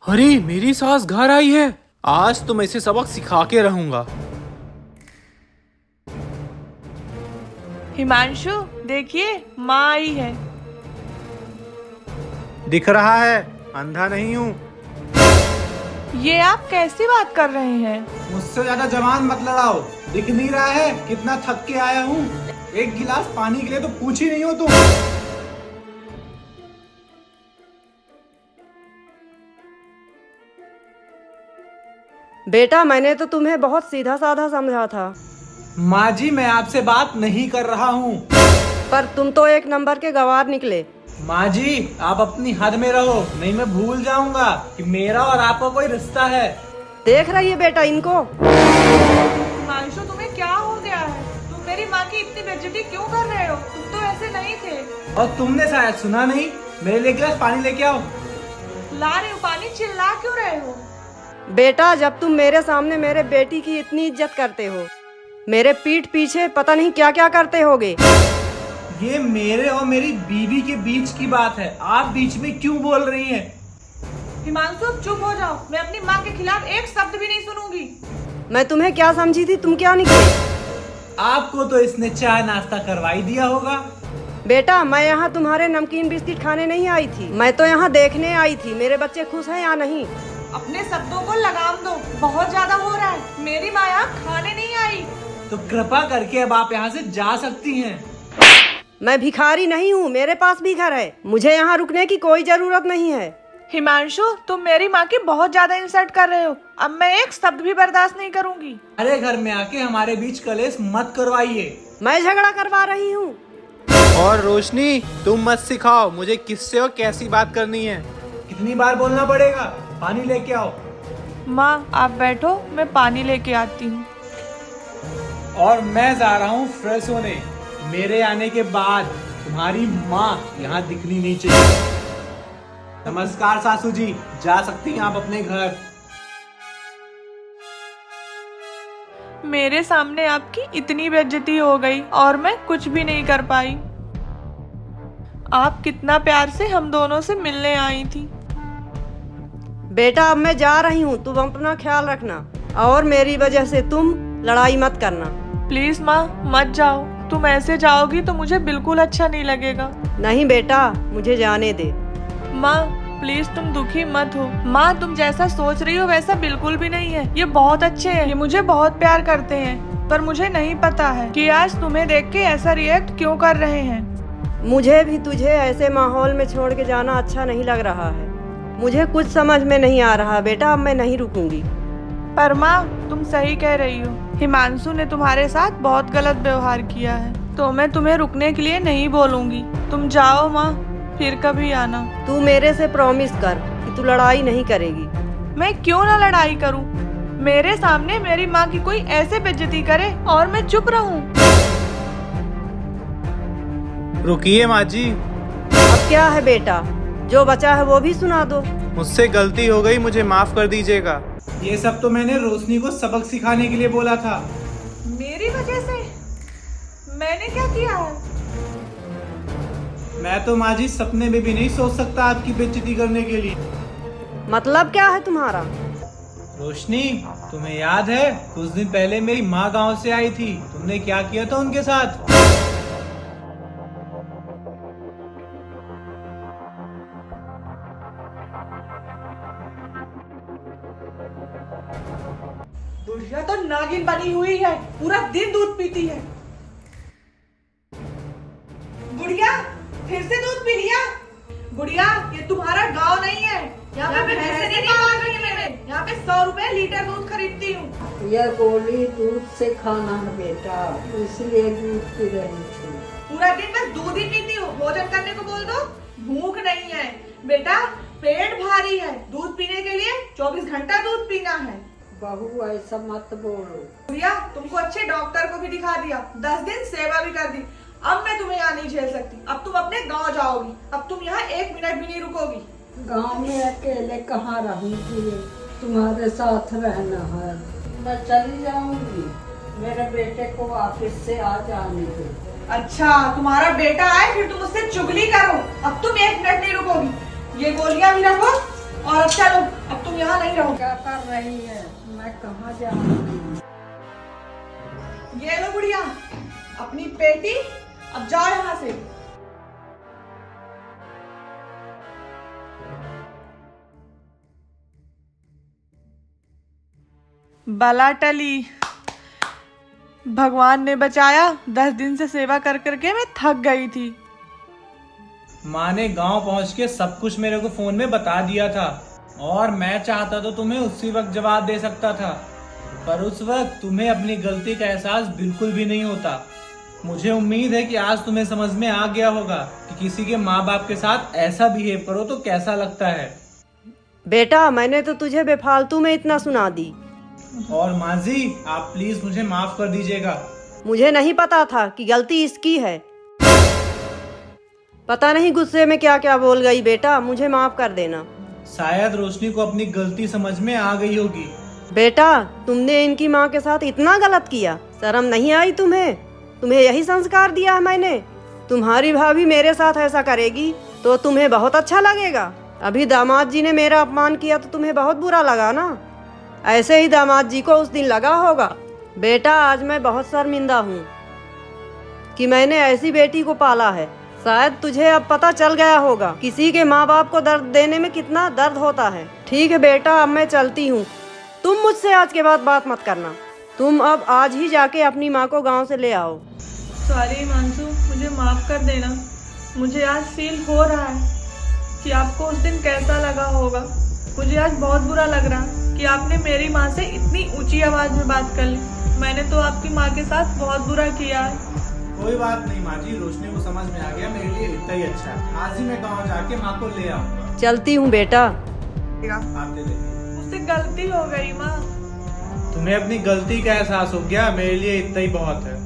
अरे मेरी सास घर आई है। आज तो मैं इसे सबक सिखा के रहूंगा। हिमांशु देखिए माँ आई है। दिख रहा है, अंधा नहीं हूँ। ये आप कैसी बात कर रहे हैं? मुझसे ज्यादा जवान मत लड़ाओ। दिख नहीं रहा है कितना थक के आया हूँ। एक गिलास पानी के लिए तो पूछ ही नहीं हो तुम। बेटा मैंने तो तुम्हें बहुत सीधा साधा समझा था, माँ जी मैं आपसे बात नहीं कर रहा हूँ। पर तुम तो एक नंबर के गंवार निकले। माँ जी आप अपनी हद में रहो, नहीं मैं भूल जाऊंगा कि मेरा और आपका कोई रिश्ता है। देख रही है बेटा इनको। हिमांशु तुम्हें क्या हो गया है? तुम मेरी माँ की इतनी बेइज्जती क्यों कर रहे हो? तुम तो ऐसे नहीं थे। और तुमने शायद सुना नहीं, मेरे लिए गिलास पानी लेके आओ। ला रहे हो पानी, चिल्ला क्यों रहे हो? बेटा जब तुम मेरे सामने मेरे बेटी की इतनी इज्जत करते हो, मेरे पीठ पीछे पता नहीं क्या क्या करते होगे। ये मेरे और मेरी बीवी के बीच की बात है, आप बीच में क्यों बोल रही हैं? हिमांशु अब चुप हो जाओ, मैं अपनी माँ के खिलाफ एक शब्द भी नहीं सुनूंगी। मैं तुम्हें क्या समझी थी, तुम क्या निकले? आपको तो इसने चाय नाश्ता करवाई दिया होगा। बेटा मैं यहाँ तुम्हारे नमकीन बिस्किट खाने नहीं आई थी, मैं तो यहाँ देखने आई थी मेरे बच्चे खुश हैं या नहीं। अपने शब्दों को लगाम दो, बहुत ज्यादा हो रहा है। मेरी माँ यहाँ खाने नहीं आई। तो कृपा करके अब आप यहाँ से जा सकती हैं। मैं भिखारी नहीं हूँ, मेरे पास भी घर है, मुझे यहाँ रुकने की कोई जरूरत नहीं है। हिमांशु तुम मेरी माँ की बहुत ज्यादा इंसल्ट कर रहे हो। अब मैं एक शब्द भी बर्दाश्त नहीं करूंगी। अरे घर में आके हमारे बीच कलेश मत करवाइए। मैं झगड़ा करवा रही हूँ। और रोशनी तुम मत सिखाओ मुझे किससे और कैसी बात करनी है। कितनी बार बोलना पड़ेगा? पानी लेके आओ। माँ आप बैठो, मैं पानी लेके आती हूँ। और मैं जा रहा हूँ फ्रेश होने। मेरे आने के बाद तुम्हारी माँ यहाँ दिखनी नहीं चाहिए। नमस्कार सासू जी, जा सकती हैं आप अपने घर। मेरे सामने आपकी इतनी बेइज्जती हो गई और मैं कुछ भी नहीं कर पाई। आप कितना प्यार से हम दोनों से मिलने आई थी। बेटा अब मैं जा रही हूँ, तुम अपना ख्याल रखना और मेरी वजह से तुम लड़ाई मत करना। प्लीज माँ मत जाओ, तुम ऐसे जाओगी तो मुझे बिल्कुल अच्छा नहीं लगेगा। नहीं बेटा मुझे जाने दे। माँ प्लीज तुम दुखी मत हो। माँ तुम जैसा सोच रही हो वैसा बिल्कुल भी नहीं है। ये बहुत अच्छे हैं, ये मुझे बहुत प्यार करते हैं, पर मुझे नहीं पता है कि आज तुम्हें देख के ऐसा रिएक्ट क्यों कर रहे हैं। मुझे भी तुझे ऐसे माहौल में छोड़ के जाना अच्छा नहीं लग रहा है। मुझे कुछ समझ में नहीं आ रहा बेटा, अब मैं नहीं रुकूंगी। पर माँ तुम सही कह रही हो, हिमांशु ने तुम्हारे साथ बहुत गलत व्यवहार किया है, तो मैं तुम्हें रुकने के लिए नहीं बोलूंगी। तुम जाओ माँ, फिर कभी आना। तू मेरे से प्रॉमिस कर कि तू लड़ाई नहीं करेगी। मैं क्यों ना लड़ाई करूं? मेरे सामने मेरी माँ की कोई ऐसे बेइज्जती करे और मैं चुप रहूं? रुकिए माँ जी, अब क्या है बेटा, जो बचा है वो भी सुना दो। मुझसे गलती हो गई, मुझे माफ कर दीजिएगा। ये सब तो मैंने रोशनी को सबक सिखाने के लिए बोला था। मेरी वजह से? मैंने क्या किया है? मैं तो माँ जी सपने में भी नहीं सोच सकता आपकी बेइज्जती करने के लिए। मतलब क्या है तुम्हारा? रोशनी तुम्हें याद है कुछ दिन पहले मेरी माँ गांव से आई थी, तुमने क्या किया था उनके साथ? बुढ़िया तो नागिन बनी हुई है, पूरा दिन दूध पीती है। बुढ़िया फिर से दूध पी लिया? बुढ़िया ये तुम्हारा गांव नहीं है, यहाँ पे भैंसे नहीं पाल रही मैं। यहाँ पे 100 रुपए लीटर दूध खरीदती हूँ। यह गोली दूध से खाना है बेटा, इसलिए दूध पी रही थी। पूरा दिन बस दूध ही पीती हूँ, भोजन करने को बोल दो। भूख नहीं है बेटा, पेट भारी है, दूध पीने के लिए 24 घंटा दूध पीना है। बहू ऐसा मत बोलो। भैया तुमको अच्छे डॉक्टर को भी दिखा दिया, 10 दिन सेवा भी कर दी। अब मैं तुम्हें यहाँ नहीं झेल सकती, अब तुम अपने गांव जाओगी। अब तुम यहाँ 1 मिनट भी नहीं रुकोगी। गांव में अकेले कहाँ रहूंगी, तुम्हारे साथ रहना है। मैं चली जाऊंगी, मेरे बेटे को ऑफिस से आ जाने दो। अच्छा तुम्हारा बेटा आए फिर तुम उससे चुगली करो। अब तुम 1 मिनट नहीं रुकोगी। ये गोलियां भी रखो, और अब चलो, अब तुम यहाँ नहीं रहो। क्या कर रही है? मैं कहाँ जाऊंगी? ये लो गुड़िया, अपनी पेटी, अब जाओ यहाँ से। बला टली, भगवान ने बचाया। 10 दिन से सेवा कर करके मैं थक गई थी। माँ ने गांव पहुंच के सब कुछ मेरे को फोन में बता दिया था और मैं चाहता तो तुम्हें उसी वक्त जवाब दे सकता था, पर उस वक्त तुम्हें अपनी गलती का एहसास बिल्कुल भी नहीं होता। मुझे उम्मीद है कि आज तुम्हें समझ में आ गया होगा कि किसी के माँ बाप के साथ ऐसा बिहेव करो तो कैसा लगता है। बेटा मैंने तो तुझे बेफालतू में इतना सुना दी। और माँ जी, आप प्लीज मुझे माफ कर दीजिएगा। मुझे नहीं पता था कि गलती इसकी है। पता नहीं गुस्से में क्या क्या बोल गई। बेटा मुझे माफ कर देना। शायद रोशनी को अपनी गलती समझ में आ गई होगी। बेटा तुमने इनकी माँ के साथ इतना गलत किया, शर्म नहीं आई तुम्हें? तुम्हें यही संस्कार दिया है मैंने? तुम्हारी भाभी मेरे साथ ऐसा करेगी तो तुम्हें बहुत अच्छा लगेगा। अभी दामाद जी ने मेरा अपमान किया तो तुम्हें बहुत बुरा लगा ना? ऐसे ही दामाद जी को उस दिन लगा होगा। बेटा आज मैं बहुत शर्मिंदा हूँ कि मैंने ऐसी बेटी को पाला है। शायद तुझे अब पता चल गया होगा किसी के माँ बाप को दर्द देने में कितना दर्द होता है। ठीक है बेटा, अब मैं चलती हूँ। तुम मुझसे आज के बाद बात मत करना। तुम अब आज ही जाके अपनी माँ को गांव से ले आओ। सॉरी मानसू, मुझे माफ कर देना। मुझे आज फील हो रहा है कि आपको उस दिन कैसा लगा होगा। मुझे आज बहुत बुरा लग रहा कि आपने मेरी माँ से इतनी ऊंची आवाज में बात कर ली। मैंने तो आपकी माँ के साथ बहुत बुरा किया है। कोई बात नहीं माँ जी, रोशनी को समझ में आ गया, मेरे लिए इतना ही अच्छा है। आज ही मैं गाँव जाके माँ को ले आऊंगा। चलती हूँ बेटा। आते देखिए। मुझसे गलती हो गई माँ। तुम्हें अपनी गलती का एहसास हो गया, मेरे लिए इतना ही बहुत है।